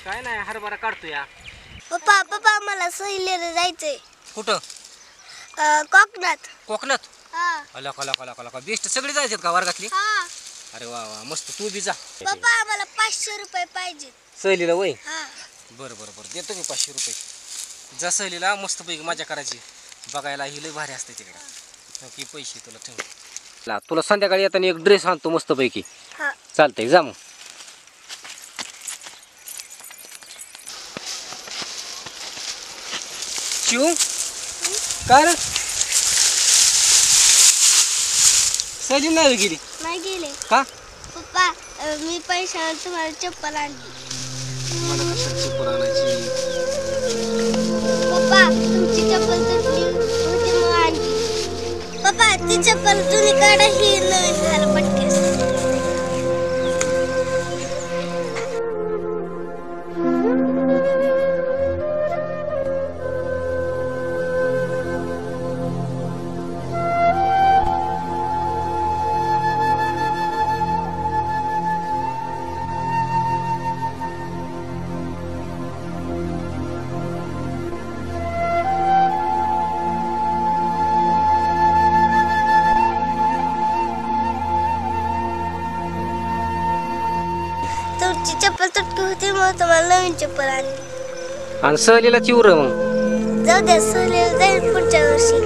काय नाही हरभरा काढतो या. पप्पा पप्पा मला सहलीला जायचंय. कुठं? कोकणात. कोकणात? हा अला कला कला कला का बेस्ट सगळे जायचे का वर्गातली? हा अरे वा वा मस्त तू बी जा. पप्पा आम्हाला 500 रुपये पाहिजे. सहलीला वय? हा बरं बरं बरं देतो मी 500 रुपये. जा सहलीला मस्त पैकी मजा करायची. बघायला ही लय भारी असते तिकडे. की पैसे तुला ठेव. तुला संध्याकाळी येताना एक ड्रेस आणतो मस्त पैकी. हा चालतंय जा मग. शिव काय रे सहली नाही गेली नाही गेले. का? पप्पा मी पैशावर तुम्हाला चप्पल आणली. मला कशाला चप्पल आणायची? पप्पा तुमची चप्पल तुटली होती मग आणली. पप्पा ती चप्पल जुनी काढा ही नवीन घाला पटकेस. तुमची चप्पल तुटकी होती मग तुम्हाला नवीन चप्पल आणली. आणि सहलीला चिवर मग जाऊ द्या सहलीला जाईल पुढच्या वर्षी.